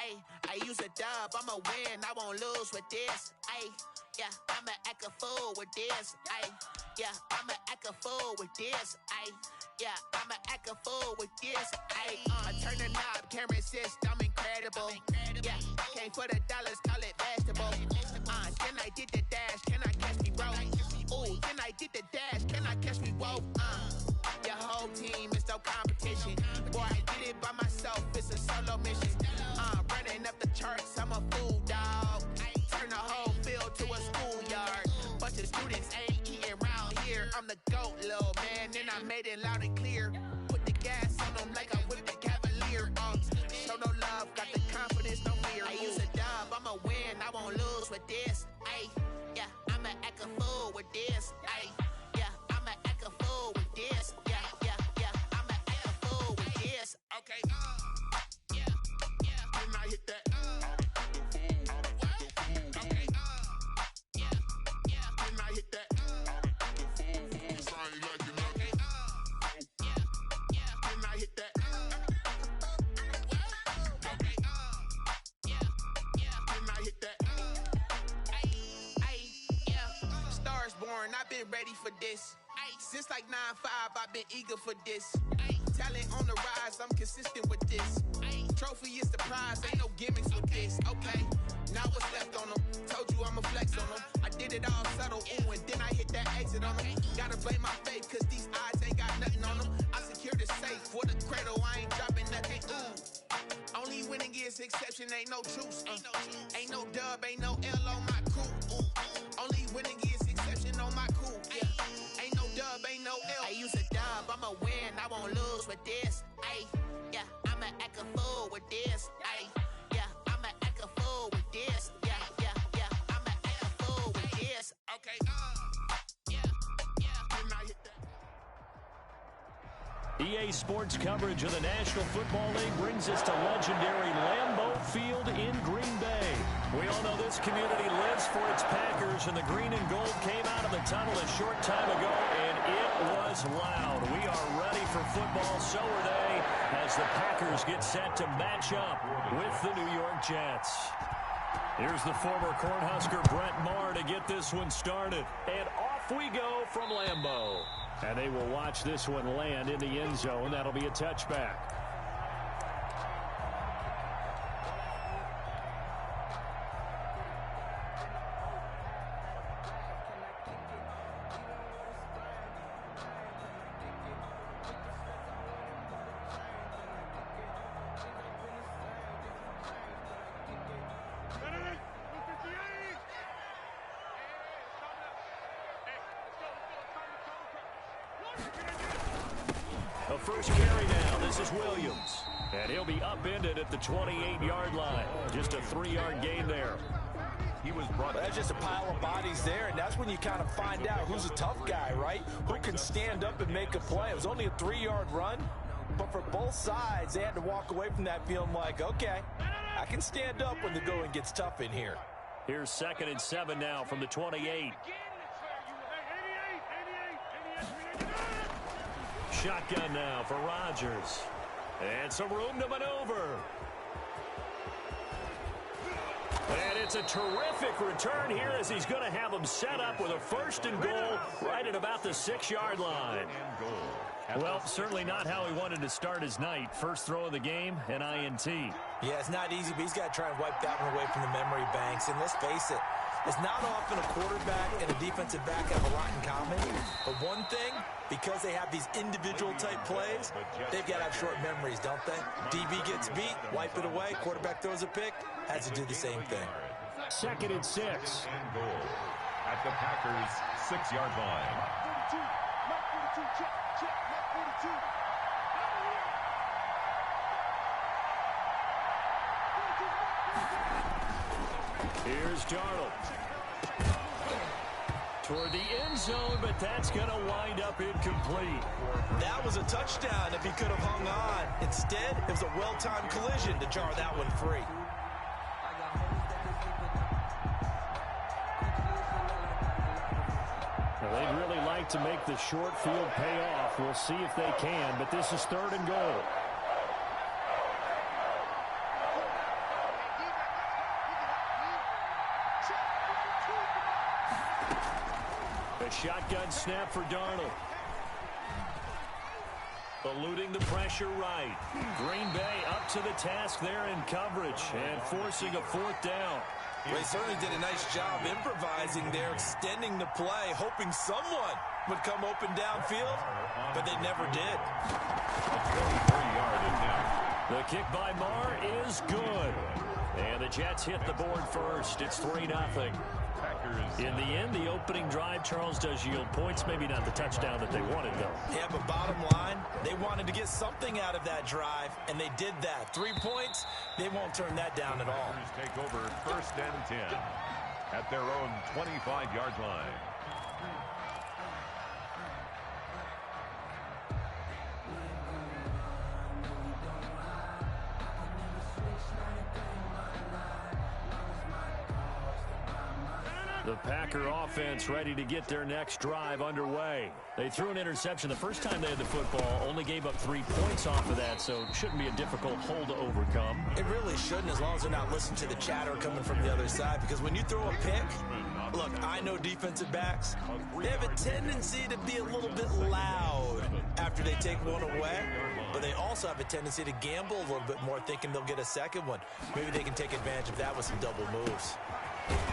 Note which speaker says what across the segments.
Speaker 1: Ayy, I use a dub, I'ma win, I won't lose with this. Ayy, yeah, I'ma act a fool with this. Ayy, yeah, I'ma act a fool with this. Ayy, yeah, I'ma act a fool with this. Ayy, turn the knob, camera assist, I'm incredible. Yeah, came for the dollars, call it vegetable. Then I did the dash, can I catch me roll? Ooh, then I did the dash, can I catch me roll? Your whole team is no competition. Boy, I did it by myself, it's a solo mission. Running up the charts, I'm a fool, dog. Turn the whole field to a schoolyard. Bunch of students ain't eating round here. I'm the GOAT, little man, and I made it loud and clear. Put the gas on them like I whipped the Cavalier. Show no love, got the confidence, no fear. I use a dub, I'ma win, I won't lose with this. Ayy, yeah, I'ma act a fool with this. Ayy, yeah, I'ma act a fool with this. Yeah, I'ma act a fool with this. Okay, yeah, when I hit that, okay, yeah, when I hit that, it's only like you know, okay, yeah, when I hit that, okay, yeah, when I hit that, yeah, stars born, I've been ready for this. Since like 9-5, I've been eager for this. Talent on the rise, I'm consistent with this. Trophy is the prize, ain't no gimmicks with this. Okay, now what's left on them? Told you I'ma flex on them. I did it all subtle, ooh, and then I hit that exit on them. Gotta blame my faith, cause these odds ain't got nothing on them. I secured the safe for the cradle, I ain't dropping nothing, ooh. Only winning is exception, ain't no truce. Ain't no dub, ain't no L on my crew. Only winning is exception on my crew. Yeah. Ain't no dub, ain't no L. I use a dub, I'ma win, I won't lose with this. Ayy, yeah, I'ma act a fool with this. Ayy, yeah, I'ma act a fool with this. Yeah, I'ma act a fool with this. Okay, yeah, when I hit that.
Speaker 2: EA Sports coverage of the National Football League brings us to legendary Lambeau Field in Green Bay. We all know this community lives for its Packers, and the green and gold came out of the tunnel a short time ago, and it was loud. We are ready for football, so are they, as the Packers get set to match up with the New York Jets. Here's the former Cornhusker Brett Maher to get this one started, and off we go from Lambeau. And they will watch this one land in the end zone. That'll be a touchback. A first carry now. This is Williams. And he'll be upended at the 28-yard line. Just a 3-yard gain there.
Speaker 3: He was brought. That's just a pile of bodies there, and that's when you kind of find out who's a tough guy, right? Who can stand up and make a play. It was only a 3-yard run, but for both sides, they had to walk away from that feeling like, okay, I can stand up when the going gets tough in here.
Speaker 2: Here's 2nd and 7 now from the 28. Shotgun now for Rodgers. And some room to maneuver. And it's a terrific return here as he's going to have them set up with a 1st and goal right at about the 6-yard line. Well, certainly not how he wanted to start his night. First throw of the game, an INT.
Speaker 3: Yeah, it's not easy, but he's got to try and wipe that one away from the memory banks. And let's face it, it's not often a quarterback and a defensive back have a lot in common. But one thing, because they have these individual type plays, they've got to have short memories, don't they? DB gets beat, wipe it away, quarterback throws a pick, has to do the same thing.
Speaker 2: 2nd and 6.
Speaker 4: And goal at the Packers' 6-yard line.
Speaker 2: Here's Darnold. Toward the end zone, but that's going to wind up incomplete.
Speaker 3: That was a touchdown if he could have hung on. Instead, it was a well-timed collision to jar that one free.
Speaker 2: Now, they'd really like to make the short field pay off. We'll see if they can, but this is 3rd and goal. shotgun snap for Darnold. Eluding the pressure right. Green Bay up to the task there in coverage and forcing a fourth down.
Speaker 3: Well, he certainly did a nice job improvising there, extending the play, hoping someone would come open downfield, but they never did.
Speaker 2: The kick by Marr is good. And the Jets hit the board first. It's 3-0. In the end, the opening drive, Charles, does yield points. Maybe not the touchdown that they wanted, though.
Speaker 3: Yeah, but bottom line, they wanted to get something out of that drive, and they did that. 3 points, they won't turn that down at all.
Speaker 4: Take over 1st and 10 at their own 25-yard line.
Speaker 2: The Packer offense ready to get their next drive underway. They threw an interception the first time they had the football, only gave up 3 points off of that, so it shouldn't be a difficult hole to overcome.
Speaker 3: It really shouldn't, as long as they're not listening to the chatter coming from the other side, because when you throw a pick, look, I know defensive backs, they have a tendency to be a little bit loud after they take one away, but they also have a tendency to gamble a little bit more, thinking they'll get a second one. Maybe they can take advantage of that with some double moves.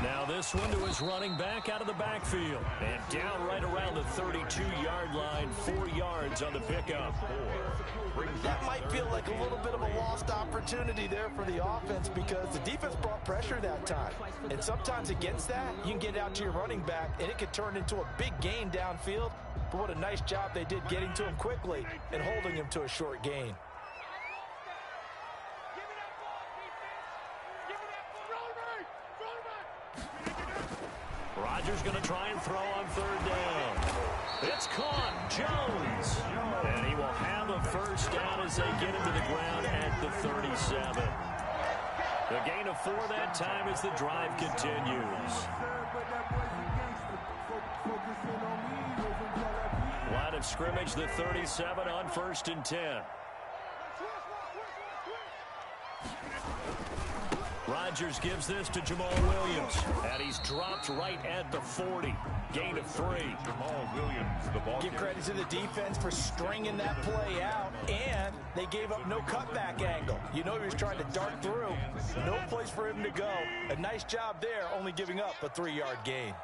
Speaker 2: Now this one to his running back out of the backfield. And down right around the 32-yard line, 4 yards on the pickup.
Speaker 3: That might feel like a little bit of a lost opportunity there for the offense, because the defense brought pressure that time. And sometimes against that, you can get out to your running back, and it could turn into a big gain downfield. But what a nice job they did getting to him quickly and holding him to a short gain.
Speaker 2: Rodgers going to try and throw on 3rd down. It's caught. Jones. And he will have a first down as they get him to the ground at the 37. The gain of 4 that time as the drive continues. Line of scrimmage, the 37 on 1st and 10. Rodgers gives this to Jamal Williams, and he's dropped right at the 40. Gain of 3.
Speaker 4: Jamal Williams, the ball.
Speaker 3: Give credit to the defense for stringing that play out, and they gave up no cutback angle. You know he was trying to dart through. No place for him to go. A nice job there, only giving up a 3-yard gain.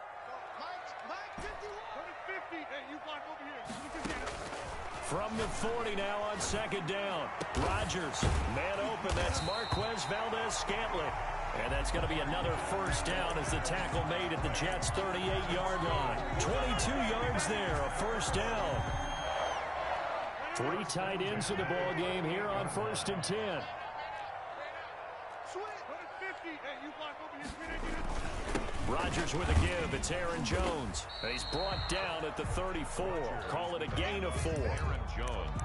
Speaker 2: From the 40 now on 2nd down. Rodgers, man open. That's Marquez Valdez-Scantling. And that's going to be another first down as the tackle made at the Jets' 38-yard line. 22 yards there, a first down. 3 tight ends in the ball game here on 1st and 10. Rodgers with a give. It's Aaron Jones. And he's brought down at the 34. Call it a gain of 4.
Speaker 4: Aaron Jones.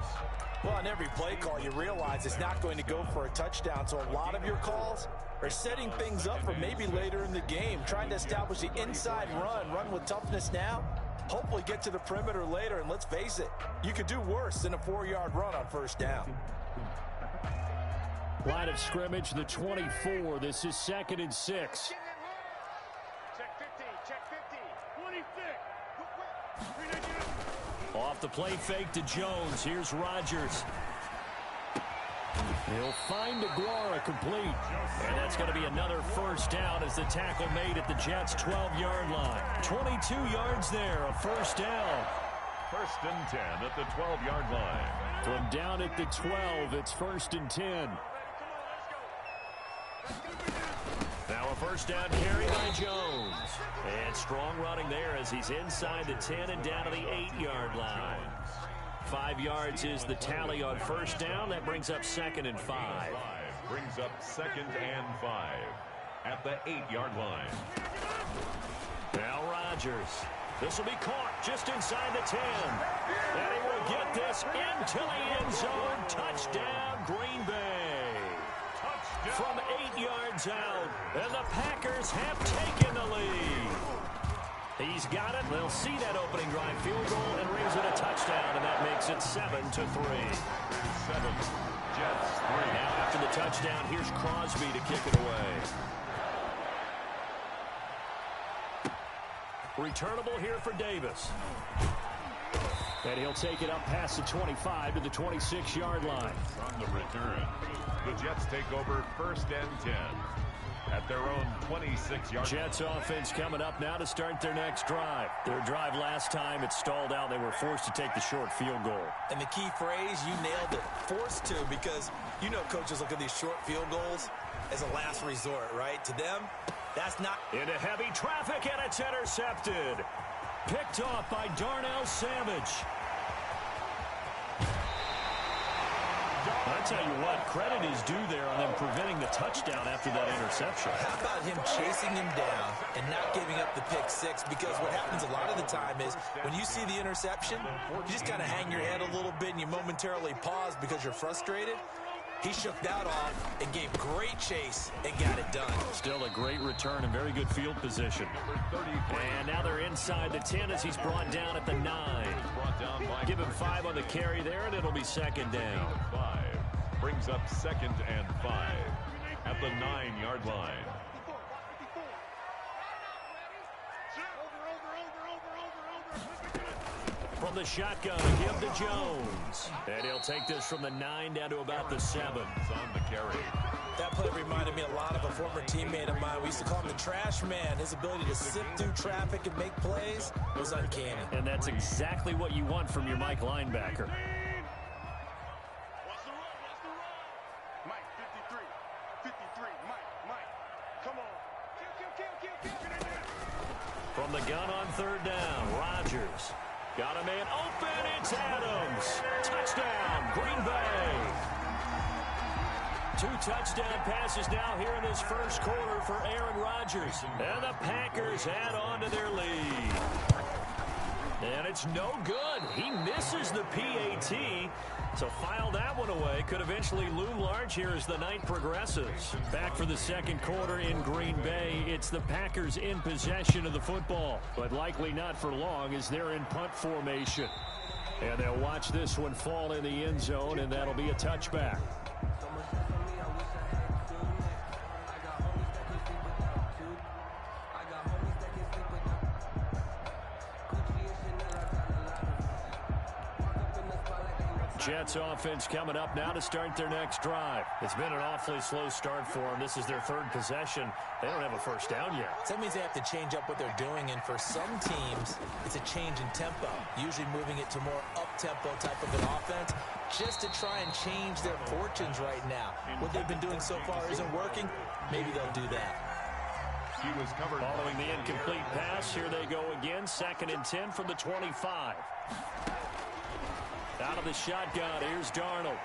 Speaker 3: Well, on every play call, you realize it's not going to go for a touchdown. So a lot of your calls are setting things up for maybe later in the game, trying to establish the inside run with toughness now. Hopefully get to the perimeter later. And let's face it, you could do worse than a 4-yard run on 1st down.
Speaker 2: Line of scrimmage, the 24. This is 2nd and 6. Off the play fake to Jones. Here's Rodgers. He'll find Aguara complete. And that's going to be another first down as the tackle made at the Jets' 12-yard line. 22 yards there, a first down.
Speaker 4: 1st and 10 at the 12-yard line.
Speaker 2: From down at the 12, it's 1st and 10. Now a first down carry by Jones. And strong running there as he's inside the 10 and down to the 8-yard line. 5 yards is the tally on first down. That brings up 2nd and 5.
Speaker 4: Brings up 2nd and 5 at the 8-yard line.
Speaker 2: Now Rodgers. This will be caught just inside the 10. And he will get this into the end zone. Touchdown, Green Bay. From 8 yards out, and the Packers have taken the lead. He's got it. They'll see that opening drive field goal and rings it a touchdown, and that makes it 7-3.
Speaker 4: 7, Jets 3.
Speaker 2: Now after the touchdown, here's Crosby to kick it away. Returnable here for Davis. And he'll take it up past the 25 to the 26-yard line.
Speaker 4: On the return, the Jets take over 1st and 10 at their own 26-yard.
Speaker 2: Jets offense coming up now to start their next drive. Their drive last time, it stalled out. They were forced to take the short field goal.
Speaker 3: And the key phrase, you nailed it, forced to, because you know coaches look at these short field goals as a last resort, right? To them, that's not.
Speaker 2: Into heavy traffic, and it's intercepted. Picked off by Darnell Savage. I tell you what, credit is due there on them preventing the touchdown after that interception.
Speaker 3: How about him chasing him down and not giving up the pick six? Because what happens a lot of the time is when you see the interception, you just kind of hang your head a little bit and you momentarily pause because you're frustrated. He shook that off and gave great chase and got it done.
Speaker 2: Still a great return and very good field position. And now they're inside the 10 as he's brought down at the 9. Give him 5 on the carry there, and it'll be second down.
Speaker 4: 5 brings up 2nd and 5 at the 9-yard line.
Speaker 2: From the shotgun, give to Jones. And he'll take this from the 9 down to about the 7.
Speaker 4: On the carry.
Speaker 3: That play reminded me a lot of a former teammate of mine. We used to call him the trash man. His ability to sift through traffic and make plays was uncanny.
Speaker 2: And that's exactly what you want from your Mike linebacker.
Speaker 5: Mike, 53, Mike, come on.
Speaker 2: From the gun on 3rd down, Rodgers. Got a man open, it's Adams. Touchdown, Green Bay. 2 touchdown passes now here in this first quarter for Aaron Rodgers. And the Packers add on to their lead. And it's no good. He misses the PAT. So file that one away. Could eventually loom large here as the night progresses. Back for the second quarter in Green Bay. It's the Packers in possession of the football, but likely not for long as they're in punt formation. And they'll watch this one fall in the end zone, and that'll be a touchback. Jets offense coming up now to start their next drive. It's been an awfully slow start for them. This is their 3rd possession. They don't have a first down yet.
Speaker 3: So that means they have to change up what they're doing, and for some teams, it's a change in tempo, usually moving it to more up-tempo type of an offense, just to try and change their fortunes right now. What they've been doing so far isn't working. Maybe they'll do that.
Speaker 4: He was covered.
Speaker 2: Following the incomplete pass, here they go again. 2nd and 10 from the 25. Out of the shotgun, here's Darnold.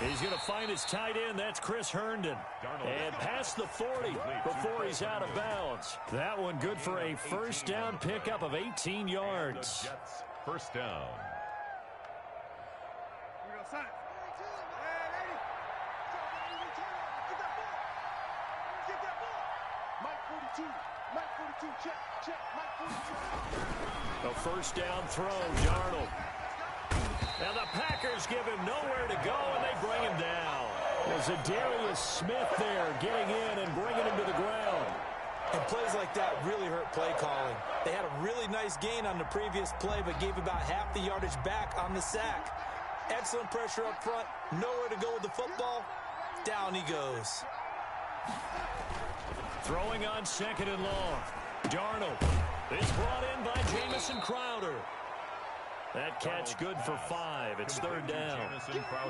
Speaker 2: He's going to find his tight end. That's Chris Herndon. And past the 40 before he's out of bounds. That one good for a first down pickup of 18 yards.
Speaker 4: Jets first down.
Speaker 2: A first down throw, Darnold. Now the Packers give him nowhere to go, and they bring him down. There's a Darius Smith there getting in and bringing him to the ground.
Speaker 3: And plays like that really hurt play calling. They had a really nice gain on the previous play, but gave about half the yardage back on the sack. Excellent pressure up front, nowhere to go with the football. Down he goes.
Speaker 2: Throwing on 2nd and long. Darnold is brought in by Jamison Crowder. That catch good for 5. It's 3rd down.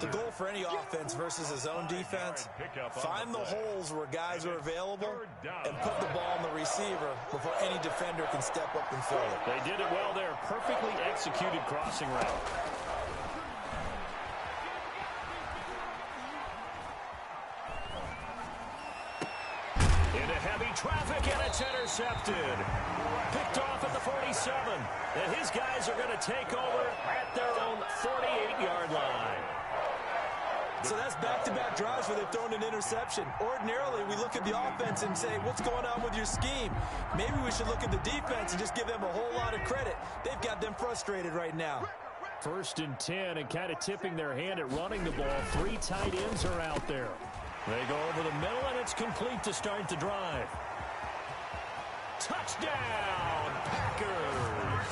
Speaker 3: The goal for any offense versus his own defense, find the holes where guys are available and put the ball on the receiver before any defender can step up and fill it.
Speaker 2: They did it well there. Perfectly executed crossing route. Into heavy traffic, and it's intercepted. Picked off at the 47. And his guys are going to take over at their own 48-yard line.
Speaker 3: So that's back-to-back drives where they've thrown an interception. Ordinarily, we look at the offense and say, what's going on with your scheme? Maybe we should look at the defense and just give them a whole lot of credit. They've got them frustrated right now.
Speaker 2: 1st and 10, and kind of tipping their hand at running the ball. 3 tight ends are out there. They go over the middle, and it's complete to start the drive. Touchdown, Packers!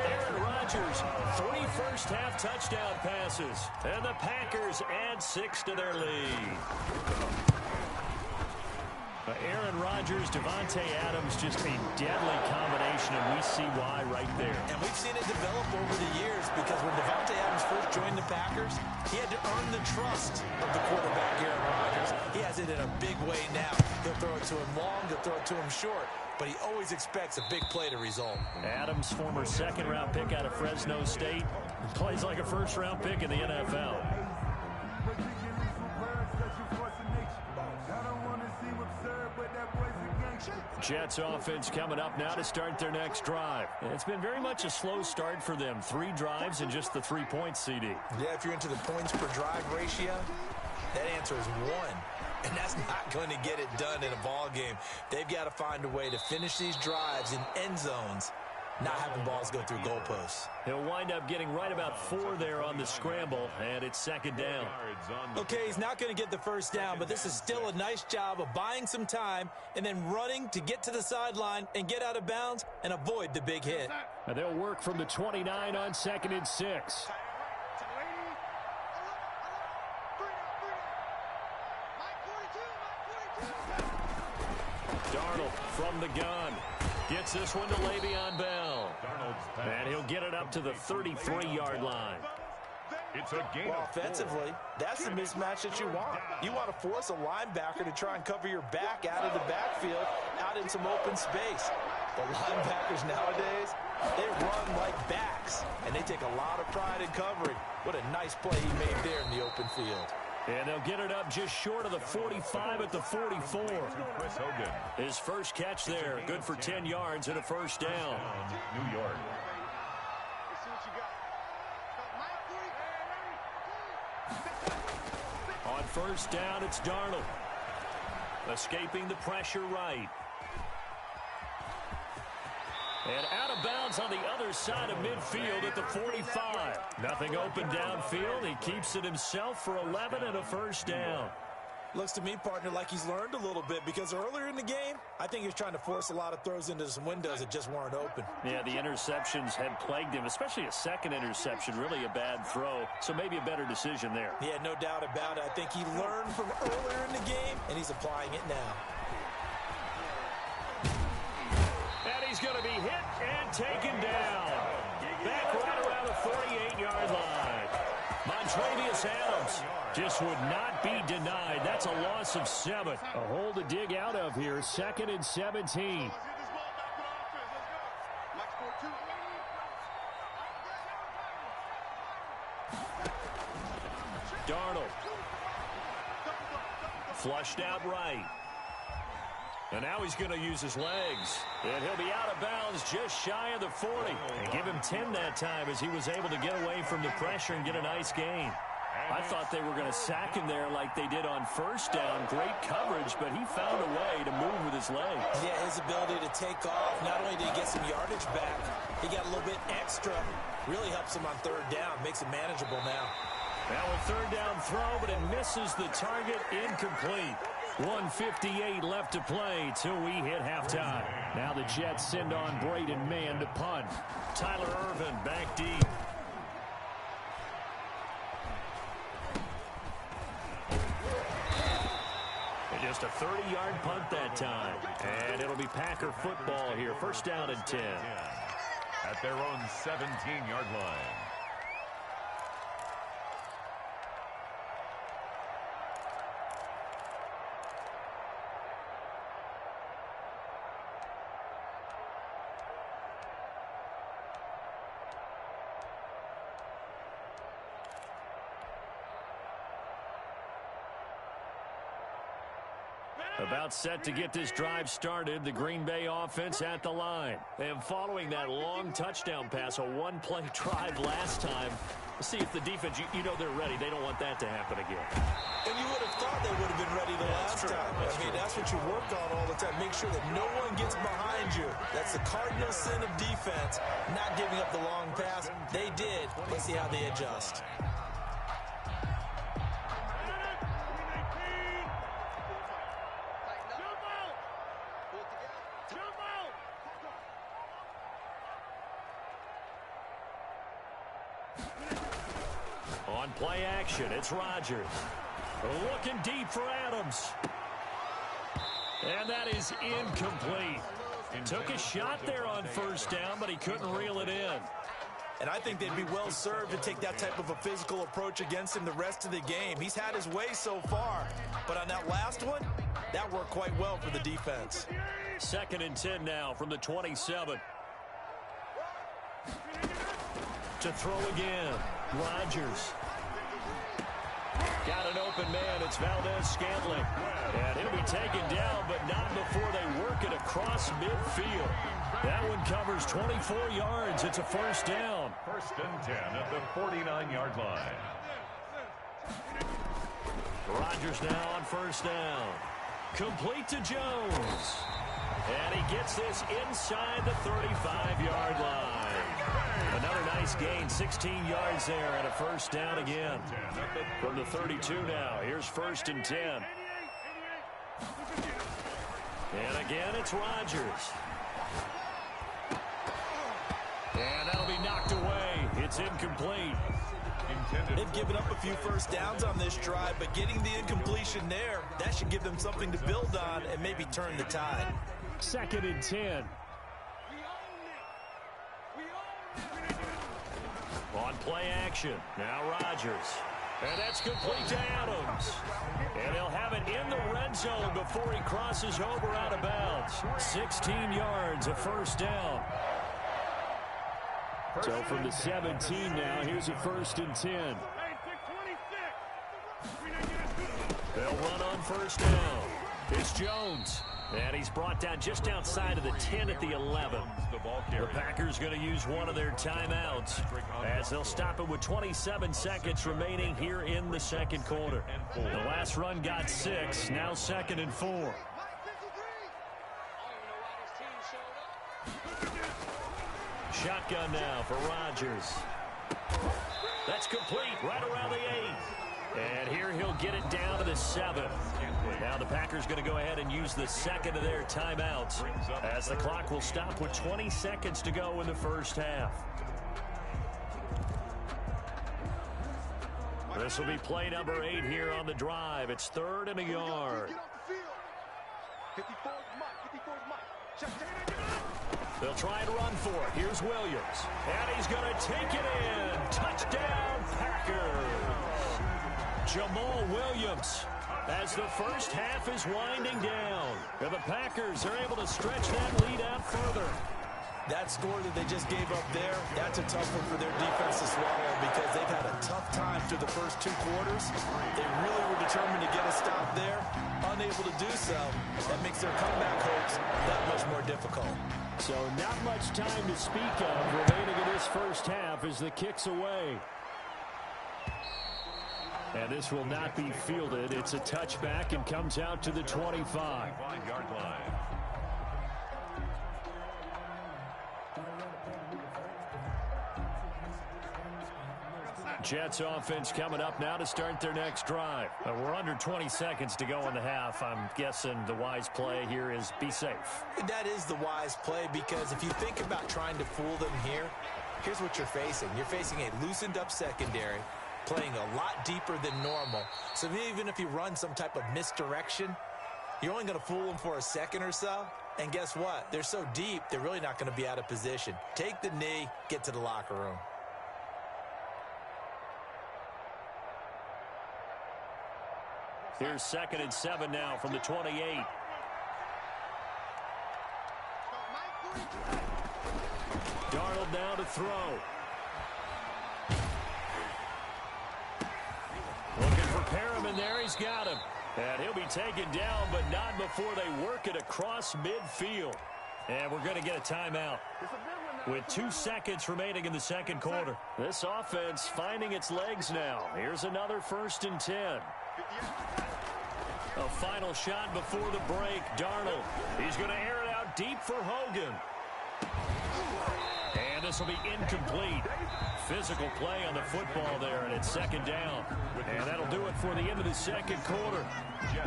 Speaker 2: Aaron Rodgers, 3 first-half touchdown passes, and the Packers add 6 to their lead. Aaron Rodgers, Devontae Adams, just a deadly combination, and we see why right there.
Speaker 3: And we've seen it develop over the years because when Devontae Adams first joined the Packers, he had to earn the trust of the quarterback, Aaron Rodgers. He has it in a big way now. He'll throw it to him long, he'll throw it to him short, but he always expects a big play to result.
Speaker 2: Adams, former second-round pick out of Fresno State, plays like a first-round pick in the NFL. Jets offense coming up now to start their next drive. It's been very much a slow start for them. 3 drives and just the 3 points, CD.
Speaker 3: Yeah, if you're into the points per drive ratio, that answer is 1. And that's not going to get it done in a ball game. They've got to find a way to finish these drives in end zones, not having balls go through goalposts.
Speaker 2: He'll wind up getting right about 4 there on the scramble, and it's second down.
Speaker 3: Okay, he's not going to get the first down, but this is still a nice job of buying some time and then running to get to the sideline and get out of bounds and avoid the big hit.
Speaker 2: And they'll work from the 29 on 2nd and 6. Darnold from the gun. Gets this one to Le'Veon Bell. And he'll get it up to the 33-yard line.
Speaker 4: It's a gain.
Speaker 3: Well, offensively, that's the mismatch that you want. You want to force a linebacker to try and cover your back out of the backfield, out in some open space. The linebackers nowadays, they run like backs, and they take a lot of pride in covering. What a nice play he made there in the open field.
Speaker 2: And they'll get it up just short of the 45 at the 44. His first catch there, good for 10 yards and a first down.
Speaker 4: New York.
Speaker 2: On first down, it's Darnold. Escaping the pressure right. And out of bounds on the other side of midfield at the 45. Nothing open downfield. He keeps it himself for 11 and a first down.
Speaker 3: Looks to me, partner, like he's learned a little bit because earlier in the game, I think he was trying to force a lot of throws into some windows that just weren't open.
Speaker 2: Yeah, the interceptions had plagued him, especially a second interception, really a bad throw. So maybe a better decision there.
Speaker 3: Yeah, no doubt about it. I think he learned from earlier in the game, and he's applying it now.
Speaker 2: And he's going to be hit and taken down. Back right around the 48-yard line. Montravius Adams just would not be denied. That's a loss of 7. A hole to dig out of here. 2nd and 17. Darnold. Flushed out right. And now he's going to use his legs. And he'll be out of bounds just shy of the 40. And give him 10 that time as he was able to get away from the pressure and get a nice gain. I thought they were going to sack him there like they did on first down. Great coverage, but he found a way to move with his legs.
Speaker 3: Yeah, his ability to take off. Not only did he get some yardage back, he got a little bit extra. Really helps him on third down. Makes it manageable now.
Speaker 2: Now a third down throw, but it misses the target. Incomplete. 1:58 left to play till we hit halftime. Now the Jets send on Braden Mann to punt. Tyler Ervin back deep. And just a 30-yard punt that time. And it'll be Packer football here. First down and 10.
Speaker 4: At their own 17-yard line.
Speaker 2: About set to get this drive started, the Green Bay offense at the line. And following that long touchdown pass, a one-play drive last time, let's see if the defense, you know they're ready. They don't want that to happen again.
Speaker 3: And you would have thought they would have been ready the last time. That's what you work on all the time. Make sure that no one gets behind you. That's the cardinal sin of defense, not giving up the long pass. They did. Let's see how they adjust.
Speaker 2: On play action, it's Rodgers. Looking deep for Adams. And that is incomplete. Took a shot there on first down, but he couldn't reel it in.
Speaker 3: And I think they'd be well served to take that type of a physical approach against him the rest of the game. He's had his way so far, but on that last one, that worked quite well for the defense.
Speaker 2: 2nd and 10 now from the 27. To throw again, Rodgers. Got an open man, it's Valdez-Scantling. And he'll be taken down, but not before they work it across midfield. That one covers 24 yards. It's a first down.
Speaker 4: 1st and 10 at the 49-yard line.
Speaker 2: Rodgers now on first down. Complete to Jones. And he gets this inside the 35-yard line. Another nice gain, 16 yards there, and a first down again. From the 32 now, here's 1st and 10. And again, it's Rodgers. And that'll be knocked away. It's incomplete.
Speaker 3: They've given up a few first downs on this drive, but getting the incompletion there, that should give them something to build on and maybe turn the tide.
Speaker 2: 2nd and 10. On play action, now Rodgers. And that's complete to Adams. And they'll have it in the red zone before he crosses over out of bounds. 16 yards, a first down. So from the 17 now, here's a 1st and 10. They'll run on first down. It's Jones. And he's brought down just outside of the 10 at the 11. The Packers going to use one of their timeouts as they'll stop it with 27 seconds remaining here in the second quarter. The last run got 6, now 2nd and 4. Shotgun now for Rodgers. That's complete right around the 8. And here he'll get it down to the 7. Now the Packers going to go ahead and use the second of their timeouts as the clock will stop with 20 seconds to go in the first half. This will be play number 8 here on the drive. It's 3rd and a yard. They'll try and run for it. Here's Williams. And he's going to take it in. Touchdown, Packers. Jamal Williams as the first half is winding down. And the Packers are able to stretch that lead out further.
Speaker 3: That score that they just gave up there, that's a tough one for their defense to swallow because they've had a tough time through the first 2 quarters. They really were determined to get a stop there. Unable to do so, that makes their comeback hopes that much more difficult.
Speaker 2: So not much time to speak of remaining in this first half as the kick's away. And this will not be fielded. It's a touchback and comes out to the 25-yard line. Jets offense coming up now to start their next drive. We're under 20 seconds to go in the half. I'm guessing the wise play here is be safe.
Speaker 3: That is the wise play because if you think about trying to fool them here, here's what you're facing. You're facing a loosened up secondary, playing a lot deeper than normal. So even if you run some type of misdirection, you're only going to fool them for a second or so. And guess what? They're so deep, they're really not going to be out of position. Take the knee, get to the locker room.
Speaker 2: Here's 2nd and 7 now from the 28. Darnold now to throw. Looking for Perriman there. He's got him. And he'll be taken down, but not before they work it across midfield. And we're going to get a timeout with 2 seconds remaining in the second quarter. This offense finding its legs now. Here's another 1st and 10. A final shot before the break. Darnold. He's going to air it out deep for Hogan. And And this will be incomplete. Physical play on the football there, and it's second down. And that'll do it for the end of the second quarter.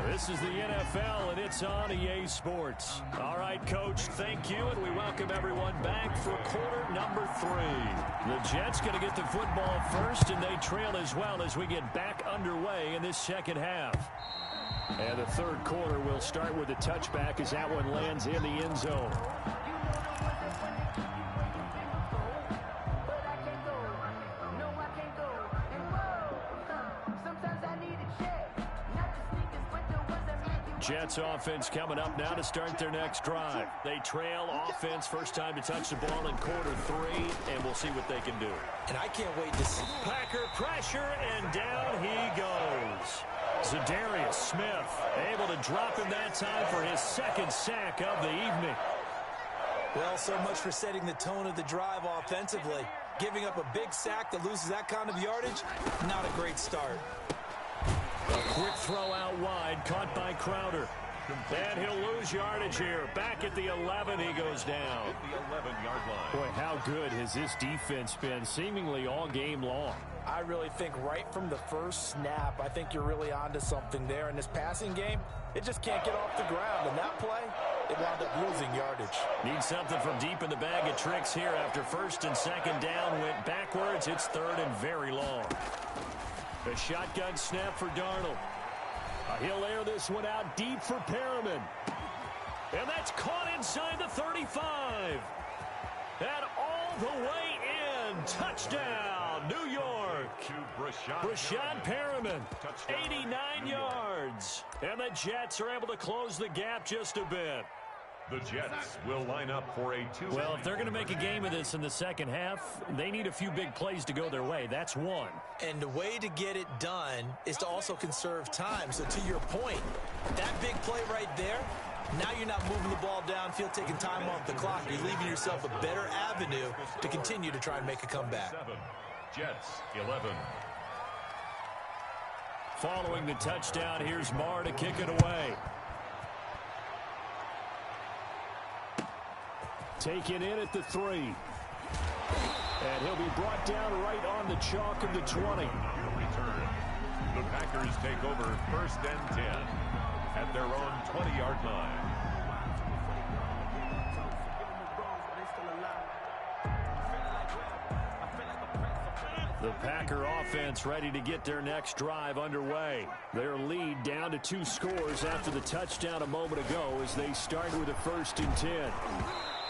Speaker 2: This is the NFL, and it's on EA Sports. All right, Coach, thank you, and we welcome everyone back for quarter number 3. The Jets going to get the football first, and they trail as well as we get back underway in this second half. And the third quarter will start with a touchback as that one lands in the end zone. Jets offense coming up now to start their next drive. They trail offense, first time to touch the ball in quarter 3, and we'll see what they can do.
Speaker 3: And I can't wait to see.
Speaker 2: Packer pressure, and down he goes. Zadarius Smith able to drop him that time for his second sack of the evening.
Speaker 3: Well, so much for setting the tone of the drive offensively. Giving up a big sack that loses that kind of yardage, not a great start.
Speaker 2: A quick throw out wide, caught by Crowder. And he'll lose yardage here. Back at the 11, he goes down.
Speaker 4: At the 11-yard line.
Speaker 2: Boy, how good has this defense been seemingly all game long?
Speaker 3: I really think right from the first snap, I think you're really onto something there. In this passing game, it just can't get off the ground. And that play, it wound up losing yardage.
Speaker 2: Need something from deep in the bag of tricks here after first and second down went backwards. It's third and very long. The shotgun snap for Darnold. He'll air this one out deep for Perriman. And that's caught inside the 35. And all the way in. Touchdown, New York. Brashad Perriman, 89 yards. And the Jets are able to close the gap just a bit.
Speaker 4: The Jets will line up for a 2.
Speaker 2: Well, if they're going to make a game of this in the second half, they need a few big plays to go their way. That's one.
Speaker 3: And the way to get it done is to also conserve time. So to your point, that big play right there, now you're not moving the ball downfield, taking time off the clock. You're leaving yourself a better avenue to continue to try and make a comeback.
Speaker 4: 7. Jets, 11.
Speaker 2: Following the touchdown, here's Marr to kick it away. Taken in at the 3. And he'll be brought down right on the chalk of the 20.
Speaker 4: Return. The Packers take over first and 10 at their own 20-yard line.
Speaker 2: The Packer offense ready to get their next drive underway. Their lead down to 2 scores after the touchdown a moment ago as they start with a first and 10.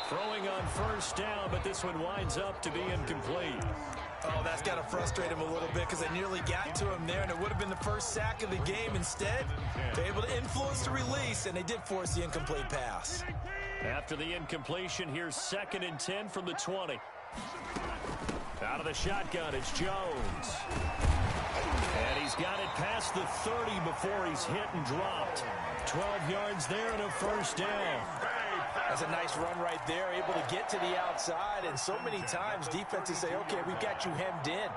Speaker 2: Throwing on first down, but this one winds up to be incomplete.
Speaker 3: Oh, that's got to frustrate him a little bit because they nearly got to him there, and it would have been the first sack of the game. Instead, they're able to influence the release, and they did force the incomplete pass.
Speaker 2: After the incompletion, here's second and 10 from the 20. Out of the shotgun, it's Jones. And he's got it past the 30 before he's hit and dropped. 12 yards there and a first down.
Speaker 3: That's a nice run right there, able to get to the outside. And so many times defenses say, okay, we've got you hemmed in.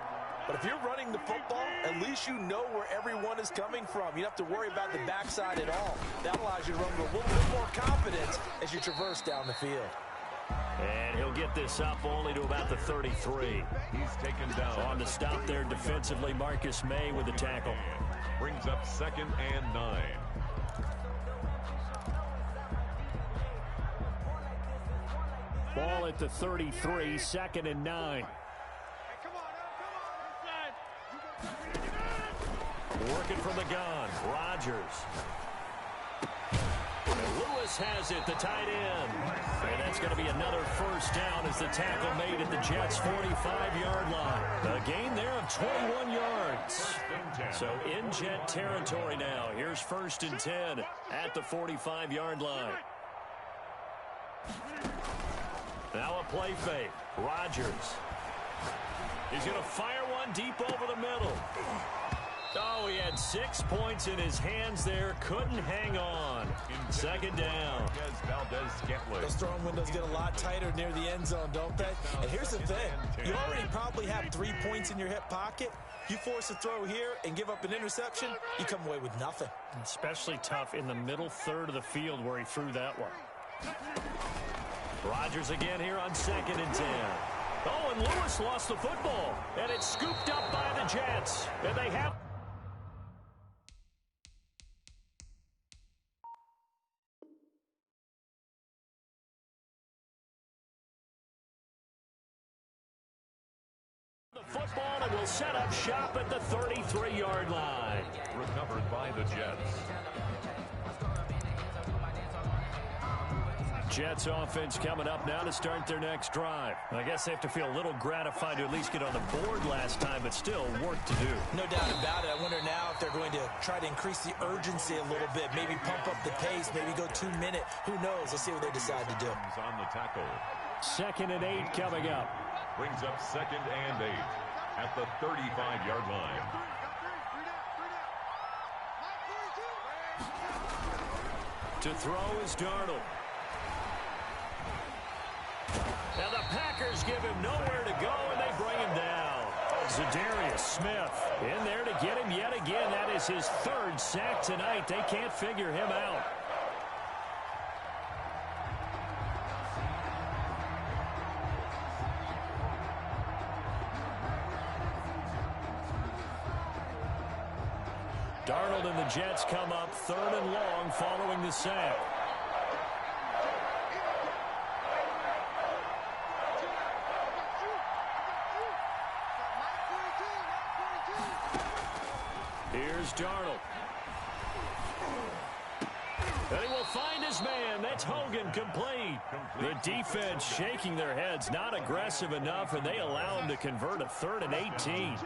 Speaker 3: But if you're running the football, at least you know where everyone is coming from. You don't have to worry about the backside at all. That allows you to run with a little bit more confidence as you traverse down the field.
Speaker 2: And he'll get this up only to about the 33.
Speaker 4: He's taken down.
Speaker 2: On the stop there defensively, Marcus May with the tackle.
Speaker 4: Brings up second and 9.
Speaker 2: Ball at the 33, second and 9. Working from the gun, Rodgers. And Lewis has it, the tight end. And that's going to be another first down as the tackle made at the Jets' 45-yard line. A gain there of 21 yards. So in Jet territory now. Here's first and 10 at the 45-yard line. Now a play fake. Rodgers. He's going to fire one deep over the middle. Oh, he had 6 points in his hands there. Couldn't hang on. Second down.
Speaker 3: Those throwing windows get a lot tighter near the end zone, don't they? And here's the thing. You already probably have 3 points in your hip pocket. You force a throw here and give up an interception, you come away with nothing.
Speaker 2: Especially tough in the middle third of the field where he threw that one. Rodgers again here on second and 10. Oh, and Lewis lost the football. And it's scooped up by the Jets. And they have... the football, and will set up shop at the 33-yard line.
Speaker 4: Recovered by the Jets.
Speaker 2: Jets offense coming up now to start their next drive. I guess they have to feel a little gratified to at least get on the board last time, but still work to do.
Speaker 3: No doubt about it. I wonder now if they're going to try to increase the urgency a little bit, maybe pump up the pace, maybe go 2-minute. Who knows? Let's see what they decide to do.
Speaker 4: On the tackle.
Speaker 2: 2nd and 8 coming up.
Speaker 4: Brings up 2nd and 8 at the 35-yard line.
Speaker 2: To throw is Darnold. And the Packers give him nowhere to go, and they bring him down. Zadarius Smith in there to get him yet again. That is his 3rd sack tonight. They can't figure him out. Darnold and the Jets come up 3rd and long following the sack. Here's Darnold. And he will find his man. That's Hogan, complete. The defense shaking their heads, not aggressive enough, and they allow him to convert a 3rd and 18.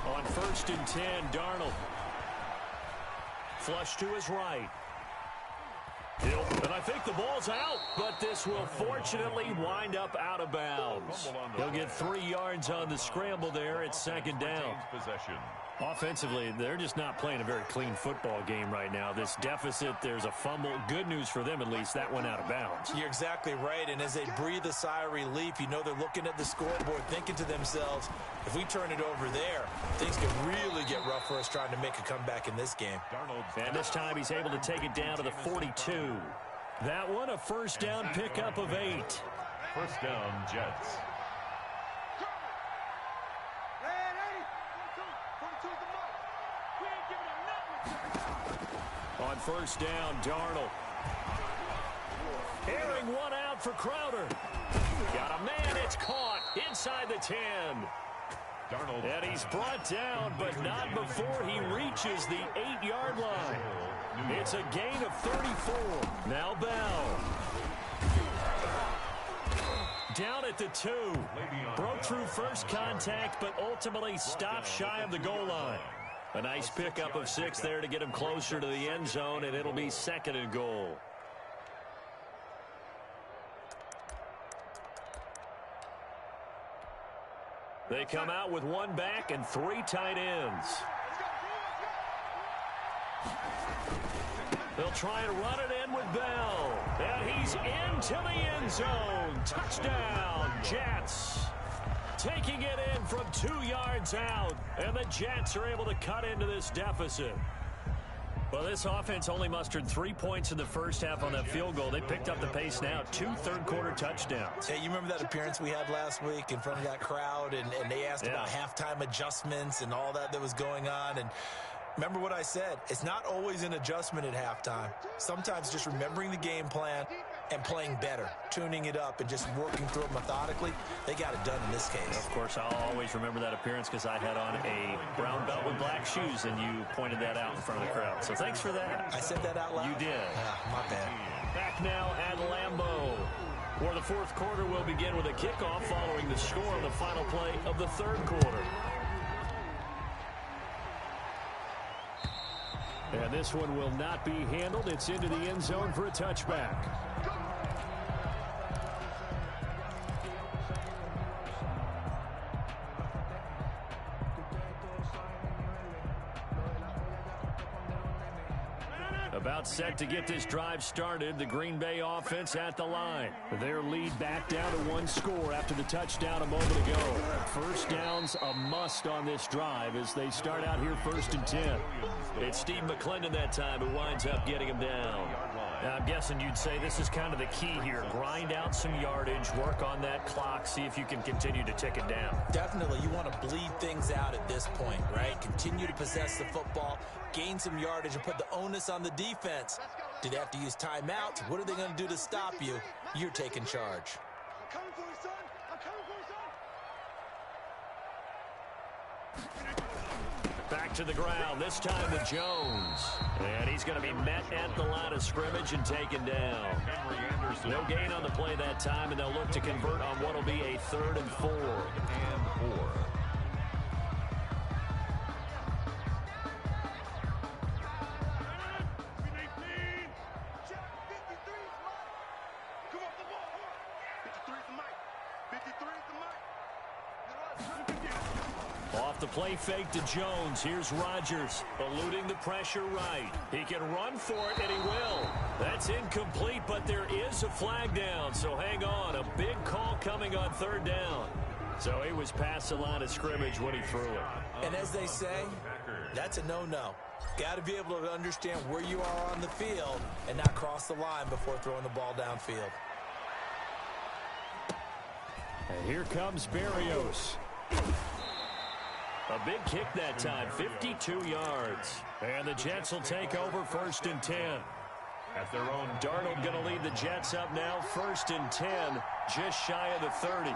Speaker 2: On 1st and 10, Darnold. Flush to his right. And I think the ball's out, but this will fortunately wind up out of bounds. He'll get 3 yards on the scramble there at 2nd down. Offensively, they're just not playing a very clean football game right now. This deficit, there's a fumble. Good news for them, at least. That went out of bounds.
Speaker 3: You're exactly right, and as they breathe a sigh of relief, you know they're looking at the scoreboard, thinking to themselves, if we turn it over there, things could really get rough for us trying to make a comeback in this game.
Speaker 2: And this time he's able to take it down to the 42. That one, a 1st down pickup of 8.
Speaker 4: 1st down, Jets.
Speaker 2: On 1st down, Darnold. Airing one out for Crowder. Got a man, it's caught inside the 10.
Speaker 4: Darnold.
Speaker 2: And he's brought down, but not before he reaches the 8-yard line. It's a gain of 34. Now Bell. Down at the 2. Broke through first contact, but ultimately stopped shy of the goal line. A nice pickup of 6 there to get him closer to the end zone, and it'll be 2nd and goal. They come out with 1 back and 3 tight ends. They'll try and run it in with Bell. And he's into the end zone. Touchdown, Jets. Taking it in from 2 yards out. And the Jets are able to cut into this deficit. Well, this offense only mustered 3 points in the first half on that field goal. They picked up the pace now. 2 third-quarter touchdowns.
Speaker 3: Hey, you remember that appearance we had last week in front of that crowd, and they asked about halftime adjustments and all that was going on, and remember what I said. It's not always an adjustment at halftime. Sometimes just remembering the game plan and playing better, tuning it up and just working through it methodically. They got it done in this case.
Speaker 2: Of course, I'll always remember that appearance because I had on a brown belt with black shoes, and you pointed that out in front of the crowd. So thanks for that.
Speaker 3: I said that out loud?
Speaker 2: You did.
Speaker 3: My bad.
Speaker 2: Back now at Lambeau, where the 4th quarter will begin with a kickoff following the score on the final play of the 3rd quarter. And this one will not be handled. It's into the end zone for a touchback. About set to get this drive started. The Green Bay offense at the line. Their lead back down to 1 score after the touchdown a moment ago. First down's a must on this drive as they start out here 1st and 10. It's Steve McClendon that time who winds up getting him down. I'm guessing you'd say this is kind of the key here. Grind out some yardage, work on that clock, see if you can continue to tick it down.
Speaker 3: Definitely, you want to bleed things out at this point, right? Continue to possess the football, gain some yardage, and put the onus on the defense. Do they have to use timeouts? What are they going to do to stop you? You're taking charge.
Speaker 5: I'm coming for you, son. I'm coming for you, son.
Speaker 2: Back to the ground, this time with Jones. And he's going to be met at the line of scrimmage and taken down. No gain on the play that time, and they'll look to convert on what will be a 3rd and 4. Off the play fake to Jones. Here's Rodgers, eluding the pressure right. He can run for it, and he will. That's incomplete, but there is a flag down, so hang on. A big call coming on 3rd down. So he was past the line of scrimmage when he threw it.
Speaker 3: And as they say, that's a no-no. Got to be able to understand where you are on the field and not cross the line before throwing the ball downfield.
Speaker 2: And here comes Berrios. A big kick that time, 52 yards. And the Jets will take over 1st and 10.
Speaker 4: At their own
Speaker 2: Darnold going to lead the Jets up now, 1st and 10, just shy of the 30.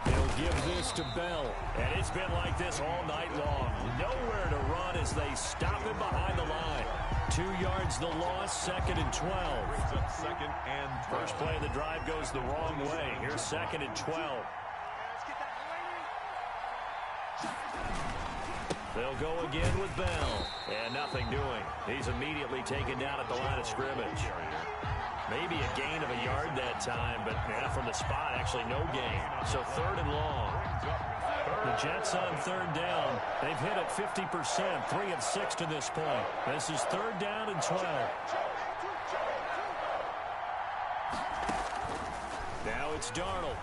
Speaker 2: He'll give this to Bell. And it's been like this all night long. Nowhere to run as they stop him behind the line. 2 yards the loss, 2nd and 12.
Speaker 4: Second and 12.
Speaker 2: First play of the drive goes the wrong way. Here's 2nd and 12. They'll go again with Bell. And nothing doing. He's immediately taken down at the line of scrimmage. Maybe a gain of a yard that time, but from the spot, actually no gain. So 3rd and long. The Jets on 3rd down. They've hit it 50%, 3 of 6 to this point. This is 3rd down and 12. Now it's Darnold.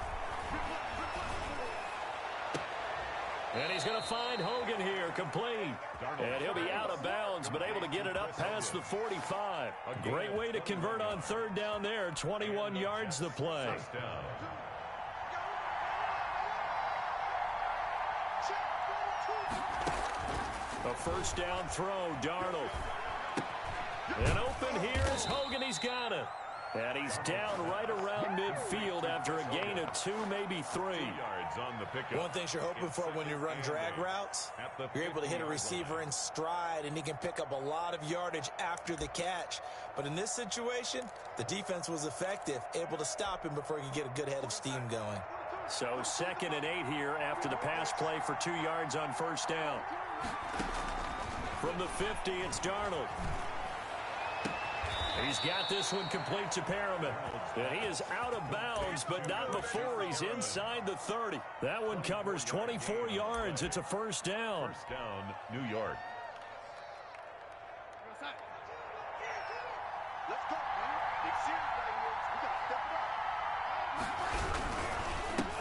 Speaker 2: And he's going to find Hogan here, complete. And he'll be out of bounds, but able to get it up past the 45. A great way to convert on 3rd down there, 21 yards the play. A 1st down throw, Darnold. And open here is Hogan, he's got it. And he's down right around midfield after a gain of 2, maybe 3.
Speaker 3: One thing you're hoping for when you run drag routes, you're able to hit a receiver in stride, and he can pick up a lot of yardage after the catch. But in this situation, the defense was effective, able to stop him before he could get a good head of steam going.
Speaker 2: So 2nd and 8 here after the pass play for 2 yards on 1st down. From the 50, it's Darnold. He's got this one complete to Perriman. And he is out of bounds, but not before he's inside the 30. That one covers 24 yards. It's a 1st down.
Speaker 4: 1st down, New York.
Speaker 5: Let's go, man. Big series right here. We got to step it up.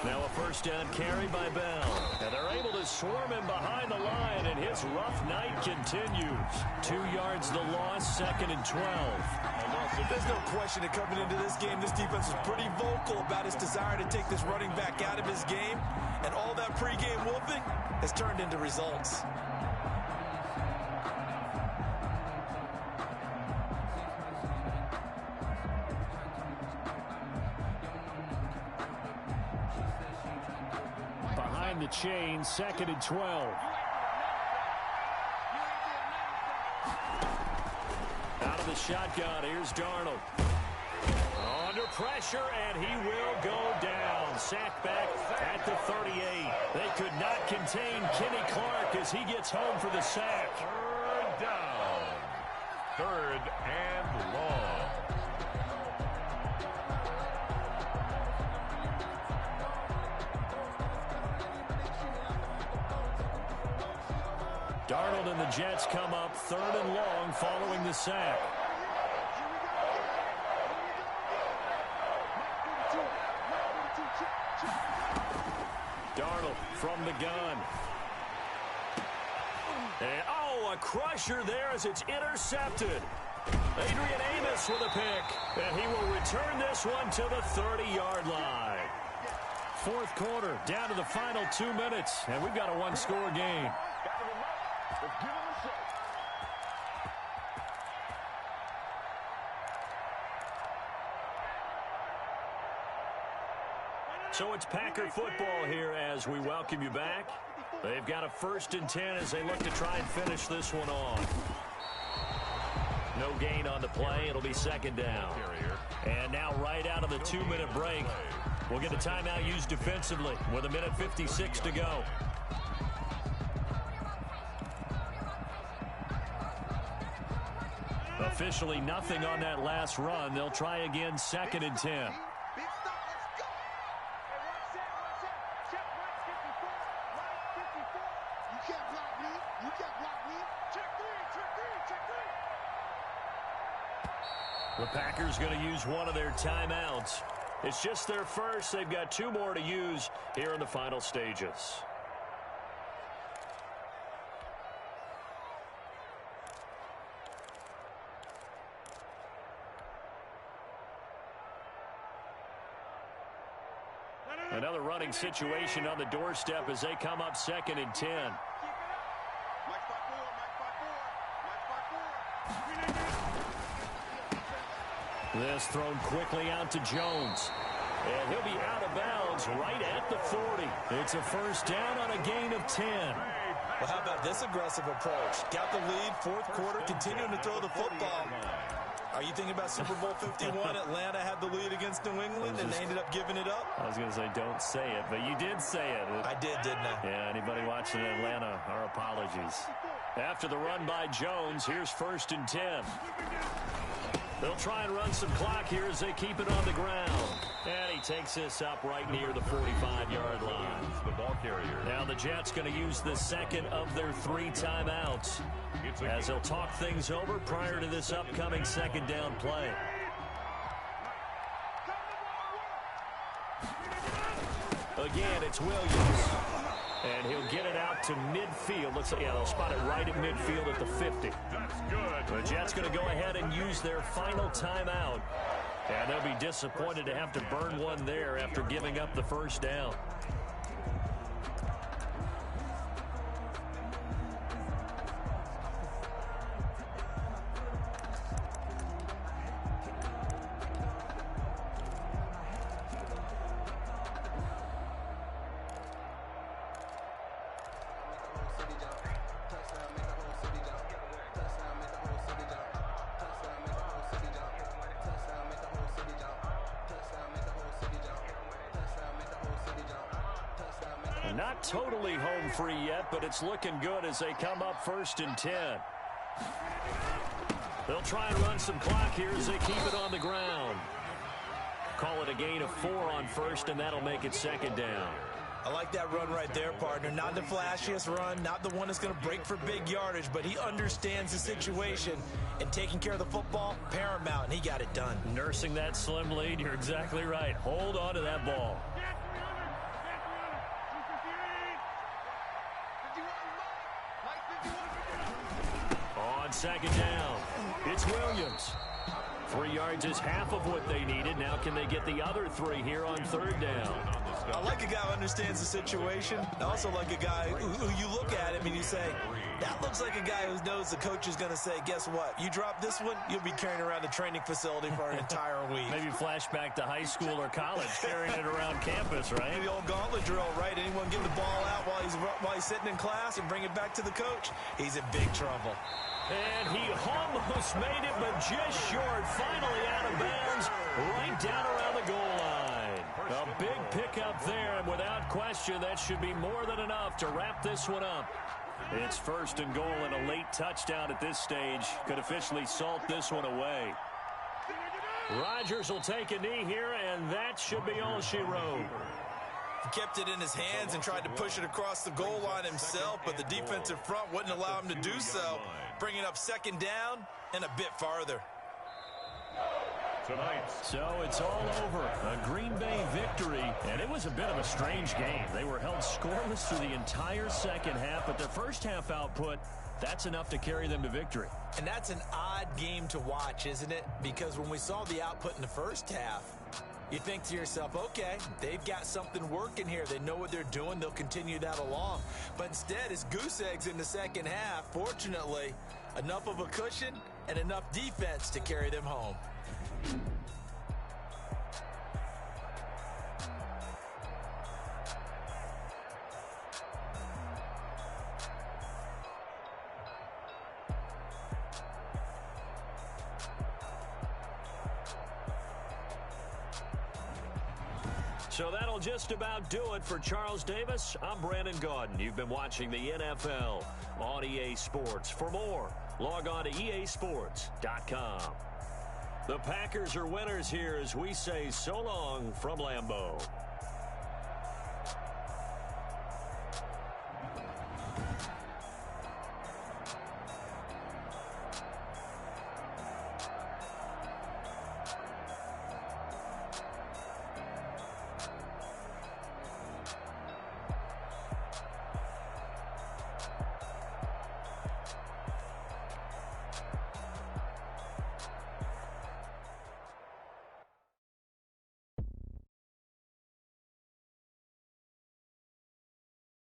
Speaker 2: Now a 1st down carry by Bell. And they're able to swarm him behind the line, and his rough night continues. 2 yards the loss, 2nd and 12.
Speaker 3: There's no question that coming into this game, this defense was pretty vocal about its desire to take this running back out of his game. And all that pregame wolfing has turned into results.
Speaker 2: Behind the chain, 2nd and 12. Out of the shotgun, here's Darnold. Under pressure, and he will go down. Sacked back at the 38. They could not contain Kenny Clark as he gets home for the sack.
Speaker 4: 3rd down. 3rd and long.
Speaker 2: Darnold and the Jets come up 3rd and long following the sack. Darnold from the gun. And, a crusher there as it's intercepted. Adrian Amos with a pick, and he will return this one to the 30-yard line. Fourth quarter, down to the final 2 minutes, and we've got a one-score game. So it's Packer football here as we welcome you back. They've got a 1st and 10 as they look to try and finish this one off. No gain on the play. It'll be 2nd down. And now right out of the 2-minute break, we'll get a timeout used defensively with 1:56 to go. Officially nothing on that last run. They'll try again 2nd and 10. The Packers going to use one of their timeouts. It's just their first. They've got 2 more to use here in the final stages. Another running situation on the doorstep as they come up 2nd and 10. This thrown quickly out to Jones. And he'll be out of bounds right at the 40. It's a 1st down on a gain of 10.
Speaker 3: Well, how about this aggressive approach? Got the lead, 4th quarter, continuing to throw the football. Are you thinking about Super Bowl 51? Atlanta had the lead against New England, and they ended up giving it up?
Speaker 2: I was going to say, don't say it, but you did say it.
Speaker 3: I did, didn't I?
Speaker 2: Yeah, anybody watching Atlanta, our apologies. After the run by Jones, here's 1st and 10. They'll try and run some clock here as they keep it on the ground. And he takes this up right near the 45-yard line.
Speaker 4: The ball carrier.
Speaker 2: Now the Jets going to use the 2nd of their 3 timeouts as they'll talk things over prior to this upcoming 2nd down play. Again, it's Williams. And he'll get it out to midfield. Looks like, yeah, they'll spot it right at midfield at the 50.
Speaker 4: That's good.
Speaker 2: The Jets going to go ahead and use their final timeout. And they'll be disappointed to have to burn one there after giving up the 1st down. Not totally home free yet, but it's looking good as they come up 1st and 10. They'll try and run some clock here as they keep it on the ground. Call it a gain of 4 on 1st, and that'll make it 2nd down.
Speaker 3: I like that run right there, partner. Not the flashiest run, not the one that's going to break for big yardage, but he understands the situation, and taking care of the football, paramount, and he got it done.
Speaker 2: Nursing that slim lead, you're exactly right. Hold on to that ball. On 2nd down, it's Williams. 3 yards is half of what they needed. Now can they get the other 3 here on 3rd down?
Speaker 3: I like a guy who understands the situation. I also like a guy who you look at him and you say, that looks like a guy who knows the coach is going to say, guess what? You drop this one, you'll be carrying around the training facility for an entire week.
Speaker 2: Maybe flashback to high school or college, carrying it around campus, right?
Speaker 3: Maybe the old gauntlet drill, right? Anyone get the ball out while he's sitting in class and bring it back to the coach? He's in big trouble.
Speaker 2: And he almost made it, but just short. Finally out of bounds, right down around the goal line. A big pickup there, and without question, that should be more than enough to wrap this one up. It's 1st and goal, and a late touchdown at this stage could officially salt this one away. Rodgers will take a knee here, and that should be all she wrote.
Speaker 3: He kept it in his hands and tried to push it across the goal line himself, but the defensive front wouldn't allow him to do so, bringing up 2nd down and a bit farther.
Speaker 2: So it's all over. A Green Bay victory, And it was a bit of a strange game. They were held scoreless through the entire second half, but their first half output, that's enough to carry them to victory.
Speaker 3: And that's an odd game to watch, isn't it? Because when we saw the output in the first half, you think to yourself, okay, they've got something working here. They know what they're doing. They'll continue that along. But instead, it's goose eggs in the second half. Fortunately, enough of a cushion and enough defense to carry them home.
Speaker 2: So that'll just about do it for Charles Davis. I'm Brandon Gaudin. You've been watching the NFL on EA Sports. For more, log on to easports.com. The Packers are winners here as we say so long from Lambeau.